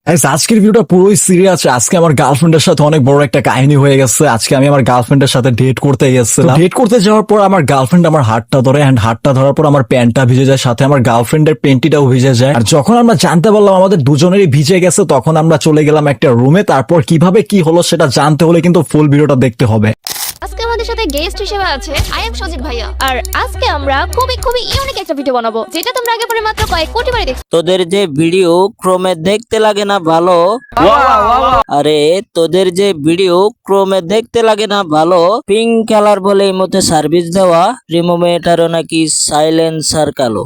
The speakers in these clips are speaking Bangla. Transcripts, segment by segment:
আজকের ভিডিওটা পুরোই সিরিয়াস। আজকে আমার গার্লফ্রেন্ডের সাথে অনেক বড় একটা কাহিনী হয়ে গেছে। আজকে আমি আমার গার্লফ্রেন্ডের সাথে ডেট করতে গেছিলাম। ডেট করতে যাওয়ার পর আমার গার্লফ্রেন্ড আমার হাতটা ধরে, এন্ড হাতটা ধরার পর আমার প্যান্টটা ভিজে যায়, সাথে আমার গার্লফ্রেন্ডের পেন্টিটাও ভিজে যায়। আর যখন আমরা জানতে পারলাম আমাদের দুজনেরই ভিজে গেছে, তখন আমরা চলে গেলাম একটা রুমে। তারপর কিভাবে কি হলো সেটা জানতে হলে কিন্তু ফুল ভিডিওটা দেখতে হবে। আজকে আমাদের সাথে গেস্ট হিসেবে আছে আই এম সজিব ভাইয়া। আর আজকে আমরা খুবই ইউনিক একটা ভিডিও বানাবো, যেটা তোমরা আগে পরে মাত্র কয়েক কোটি বারে দেখছো। তোদের যে ভিডিও ক্রোমে দেখতে লাগে না ভালো, আরে তোদের যে ভিডিও ক্রোমে দেখতে লাগে না ভালো, পিঙ্ক কালার বলে এই মতে সার্ভিস দেওয়া রিমোমেটারও নাকি সাইলেন্সার কালো।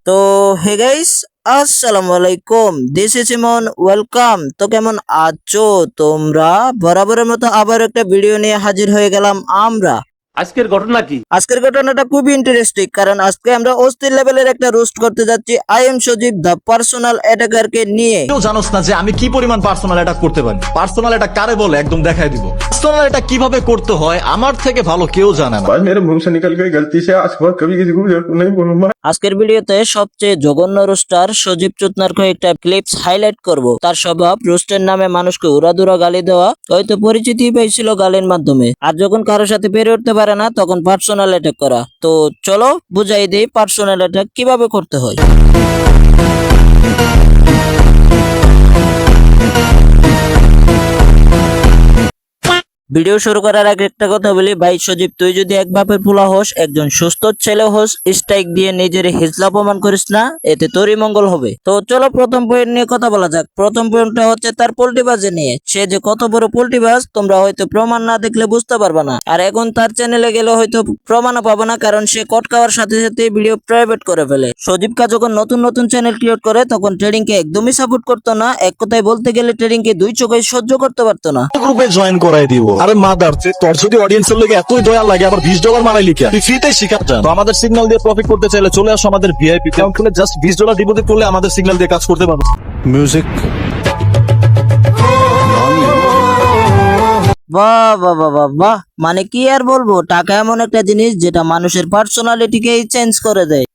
তো হে গাইস, আসসালামু আলাইকুম, দিস ইজ ইমন, ওয়েলকাম। তো কেমন আছো তোমরা? বরাবরের মতো আবার একটা ভিডিও নিয়ে হাজির হয়ে গেলাম আমরা। আজকের ঘটনা কি? আজকের ঘটনাটা খুবই ইন্টারেস্টিং, কারণ আজকে আমরা অস্থির লেভেলের একটা রোস্ট করতে যাচ্ছি I am Sajib the personal attacker কে নিয়ে। কেউ জানোস না যে আমি কি পরিমাণ পার্সোনাল অ্যাটাক করতে পারি। পার্সোনাল অ্যাটাক কারে বলে একদম দেখাই দিব। পার্সোনাল অ্যাটাক কিভাবে করতে হয় আমার থেকে ভালো কেউ জানে না। भाई मेरे मुंह से निकल गई गलती से, आज के बाद कभी किसी को नहीं बोलूंगा। আজকের ভিডিওতে সবচেয়ে জঘন্য রোস্টার সজীব চুতনার কয়েকটা ক্লিপস হাইলাইট করব। তার স্বভাব রোস্টের নামে মানুষকে উড়াদুরা গালি দেওয়া, হয়তো পরিচিতি পেয়েছিল গালির মাধ্যমে, আর যখন কারোর সাথে পেরে উঠতে পারে না তখন পার্সোনাল অ্যাটাক করা। তো চলো বুঝাই দেই পার্সোনাল অ্যাটাক কিভাবে করতে হয়। ভিডিও শুরু করার আগে একটা কথা বলি, ভাই সজীব, তুই যদি এক বাপের পোলা হোস, একজন সুস্থ ছেলে হোস, স্ট্রাইক দিয়ে নিজের হিজলা অপমান করিস না, এতে তোরই মঙ্গল হবে। তো চলো প্রথম পয়েন্ট নিয়ে কথা বলা যাক। প্রথম পয়েন্টটা হচ্ছে তার পোল্টিবাজে নিয়ে। সে যে কত বড় পোল্টিবাজ তোমরা হয়তো প্রমাণ না দেখলে বুঝতে পারবে না। আর এখন তার চ্যানেলে গেলে হয়তো প্রমাণও পাবো না, কারণ সে কট খাওয়ার সাথে সাথে ভিডিও প্রাইভেট করে ফেলে। সজীব কা যখন নতুন চ্যানেল ক্রিয়েট করে তখন ট্রেডিং কে একদমই সাপোর্ট করতো না। এক কথায় বলতে গেলে ট্রেডিং কে দুই চোখে সহ্য করতে পারতো না। গ্রুপে জয়েন করাই দিব। আরে মাদার, তোর যদি অডিয়েন্সের লোকে এতই দয়া লাগে আবার $20 মারাই লিখা তুই ফ্রিতে শিখার চান। তো আমাদের সিগন্যাল দিয়ে প্রফিট করতে চাইলে চলে আসো আমাদের ভিআইপি তে। খুলে জাস্ট $20 ডিপোজিট করলে আমাদের সিগন্যাল দিয়ে কাজ করতে পারো। মিউজিক বাহ বাহ বাহ বাহ বাহ, মানে কি আর বলবো, টাকা এমন একটা জিনিস যেটা মানুষের পার্সোনালিটিকেই চেঞ্জ করে দেয়।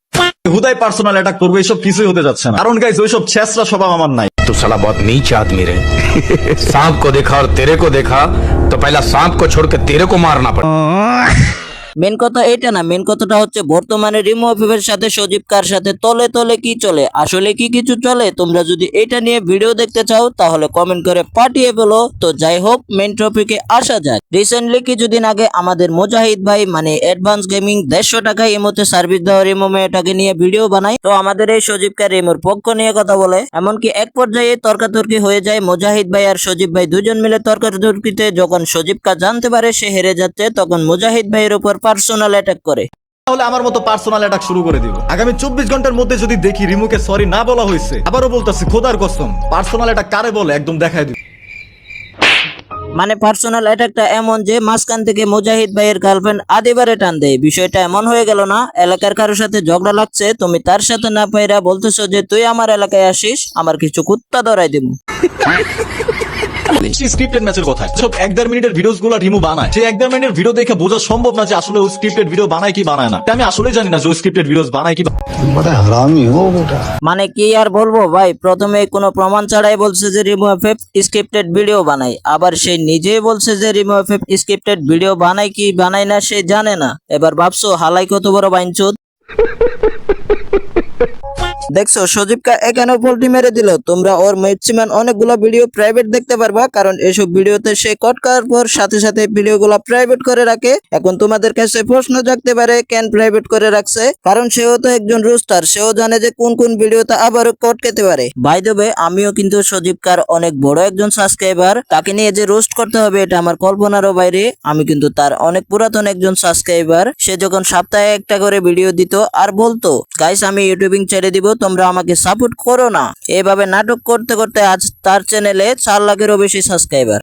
হুদাই পার্সোনাল অ্যাটাক করবে, এসব কিছুই হতে যাচ্ছে না। কারণ গাইস ওইসব ছেঁচড়া স্বভাব আমার নাই। तो साला बहुत नीच आदमी रहे। सांप को देखा और तेरे को देखा तो पहला सांप को छोड़ के तेरे को मारना पड़ा। মেন কথা এটা না, মেন কথাটা হচ্ছে বর্তমানে রিমো এফএফ এর সাথে সজীব কার সাথে তলে তলে কি চলে, আসলে কি কিছু চলে। তোমরা যদি এটা নিয়ে ভিডিও দেখতে চাও তাহলে কমেন্ট করে পাঠিয়ে বলো। তো যাই হোক, মেন টপিকে আসা যাক। রিসেন্টলি কিছুদিন আগে আমাদের মুজাহিদ ভাই মানে অ্যাডভান্স গেমিং 150 টাকায় ইমোতে সার্ভিস দেওয়া রিমো মেয়েটাকে নিয়ে ভিডিও বানায়। তো আমাদের এই সজীব কার রিমোর পক্ষ নিয়ে কথা বলে, এমনকি এক পর্যায়ে তর্কাতর্কি হয়ে যায়। মুজাহিদ ভাই আর সজীব ভাই দুজন মিলে তর্কাতর্কিতে যখন সজীব কা জানতে পারে সে হেরে যাচ্ছে, তখন মুজাহিদ ভাইয়ের উপর পার্সোনাল অ্যাটাক করে। তাহলে আমার মতো পার্সোনাল অ্যাটাক শুরু করে দিব। আগামী 24 ঘন্টার মধ্যে যদি দেখি রিমুকে সরি না বলা হয়েছে, আবারও বলতাছি খোদার কসম, পার্সোনাল অ্যাটাক কারে বলে একদম দেখাই দিব। মানে পার্সোনাল অ্যাটাকটা এমন যে মাঝখান থেকে মুজাহিদ ভাইয়ের গার্লফ্রেন্ড আদিবারে টান দেয়। বিষয়টা এমন হয়ে গেল না, এলাকার কারোর সাথে ঝগড়া লাগছে, তুমি তার সাথে না পাইরা বলতেছো যে তুই আমার এলাকায় আসিস, আমার কিছু কুত্তা ধরাই দিব। স্ক্রিপ্টেড ম্যাচের কথা, সব 1-1.5 মিনিটের ভিডিওস গুলো রিমু বানায়। সেই 1-1.5 মিনিটের ভিডিও দেখে বোঝা সম্ভব না যে আসলে ও স্ক্রিপ্টেড ভিডিও বানায় কি বানায় না। আমি আসলে জানি না যে ও স্ক্রিপ্টেড ভিডিওস বানায় কি। মানে কি আর বলবো ভাই, প্রথমে কোনো প্রমাণ ছাড়াই বলছে যে রিমু এফএফ স্ক্রিপ্টেড ভিডিও বানায়, আবার সে নিজেই বলছে যে রিমু এফএফ স্ক্রিপ্টেড ভিডিও বানায় কি বানায় না সে জানে না। এবার ভাবছো হালাই কত বড় বাইনচোদ। দেখছো সজীবকা এখানে পোল্টি মেরে দিল। তোমরা ওর ম্যাক্সিমাম অনেকগুলো ভিডিও প্রাইভেট দেখতে পারবা, কারণ এসব ভিডিওতে সে কট করার পর সাথে সাথে ভিডিওগুলো প্রাইভেট করে রাখে। এখন তোমাদের কাছে প্রশ্ন জাগতে পারে কেন প্রাইভেট করে রাখছে, কারণ সেও তো একজন রোস্টার, সেও জানে যে কোন কোন ভিডিওতে আবারও কট খেতে পারে। বাই দ্য ওয়ে, আমিও কিন্তু সজীবকার অনেক বড় একজন সাবস্ক্রাইবার। তাকে নিয়ে যে রোস্ট করতে হবে এটা আমার কল্পনারও বাইরে। আমি কিন্তু তার অনেক পুরাতন একজন সাবস্ক্রাইবার। সে যখন সপ্তাহে একটা করে ভিডিও দিত আর বলতো গাইস আমি ইউটিউবিং ছেড়ে দিব, তোমরা আমাকে সাপোর্ট করো না। এভাবে নাটক করতে করতে আজ তার চ্যানেলে 4 লাখেরও বেশি সাবস্ক্রাইবার।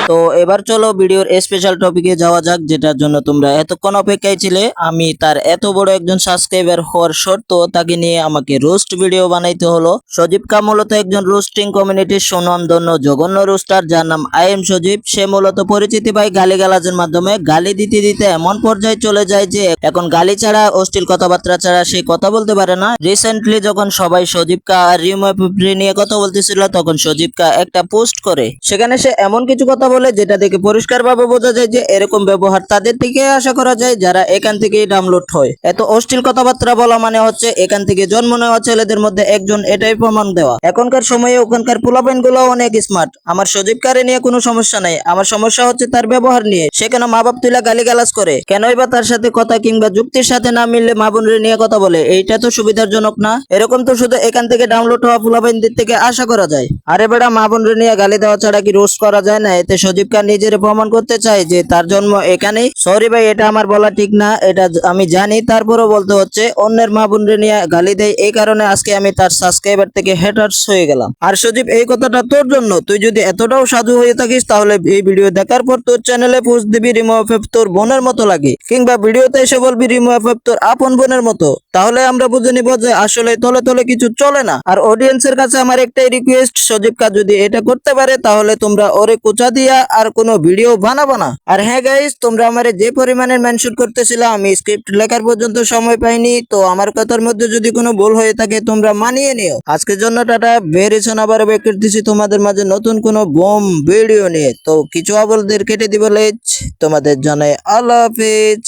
তো এবার চলো ভিডিওর স্পেশাল টপিকে যাওয়া যাক, যেটার জন্য তোমরা এতক্ষণ অপেক্ষায় ছিলে। আমি তার এত বড় একজন সাবস্ক্রাইবার হওয়ার সত্ত্বেও তাকে নিয়ে আমাকে রোস্ট ভিডিও বানাইতে হলো। সজীব কা মূলত একজন রোস্টিং কমিউনিটির সুনামধন্য জঘন্য রোস্টার, যার নাম আই এম সজীব। সে মূলত পরিচিতি পায় গালিগালাজের মাধ্যমে। গালি দিতে দিতে এমন পর্যায়ে চলে যায় যে এখন গালি ছাড়া, অশ্লীল কথাবার্তা ছাড়া সে কথা বলতে পারে না। রিসেন্টলি যখন সবাই সজীব কা আর রিমো পিপরি নিয়ে কথা বলতেছিল, তখন সজীব কা একটা পোস্ট করে, সেখানে সে এমন কিছু কথা বলে যেটা দেখে পরিষ্কারভাবে বোঝা যায় যে এরকম ব্যবহার তাদের থেকে আশা করা যায় যারা এখান থেকেই ডাউনলোড হয়। এত অশ্লীল কথাবার্তা বলা মানে হচ্ছে এখান থেকে জন্ম নেওয়া ছেলেদের মধ্যে একজন, এটাই প্রমাণ দেওয়া। এখনকার সময়ে ওখানকার পোলাপাইন গুলো অনেক স্মার্ট। আমার সজীব কারে নিয়ে কোনো সমস্যা নাই, আমার সমস্যা হচ্ছে তার ব্যবহার নিয়ে। সে কেন মা বাপ তুলা গালিগালাজ করে, কেনই বা তার সাথে কথা কিংবা যুক্তির সাথে না মিললে মা বোনের নিয়ে কথা বলে, এইটা তো সুবিধাজনক না। এরকম তো শুধু এখান থেকে ডাউনলোড হওয়া পোলাপাইনদের থেকে আশা করা যায়। আরে বেটা, মা বোনের নিয়ে গালি দেওয়া ছাড়া কি রোস্ট করা যায় না? এতে সজীব খান নিজের প্রমাণ করতে চায় যে তার জন্ম এখানেই। সরি ভাই, এটা আমার বলা ঠিক না, এটা আমি জানি, তারপরও বলতে হচ্ছে। অন্যের মা বোনের নিয়ে গালি দেয়, এই কারণে আজকে আমি তার সাবস্ক্রাইবার থেকে হেটার্স হয়ে গেলাম। আর সজীব, এই কথাটা তোর জন্য। তুই যদি এতটাও সাধু হয়ে থাকিস তাহলে এই ভিডিও দেখার পর তোর চ্যানেলে পোস্ট দিবি রিমো এফএফ তোর বোনের মতো লাগে, কিংবা ভিডিওতে এসে বলবি রিমো এফএফ তোর আপন বোনের মতো। তাহলে আমরা বুঝে নিব যে আসলে তলে তলে কিছু চলে না। আর অডিয়েন্সের কাছে আমার একটাই রিকোয়েস্ট, সজীব কা যদি এটা করতে পারে তাহলে তোমরা ওরে কোচা দিয়া আর কোনো ভিডিও বানাবো না। আর হ্যাঁ গাইস, তোমরা আমারে যে পরিমাণে মেনশন করতেছিলে, আমি স্ক্রিপ্ট লেখার পর্যন্ত সময় পাইনি। তো আমার কথার মধ্যে যদি কোনো ভুল হয়ে থাকে তোমরা মানিয়ে নিও। আজকের জন্য টাটা, বেরিয়েছেন আবার বেক করতেছি তোমাদের মাঝে নতুন কোনো বোম ভিডিও নিয়ে। তো কিছু আবলদের কেটে দিব লেজ, তোমাদের জানাই আল্লাহ হাফেজ।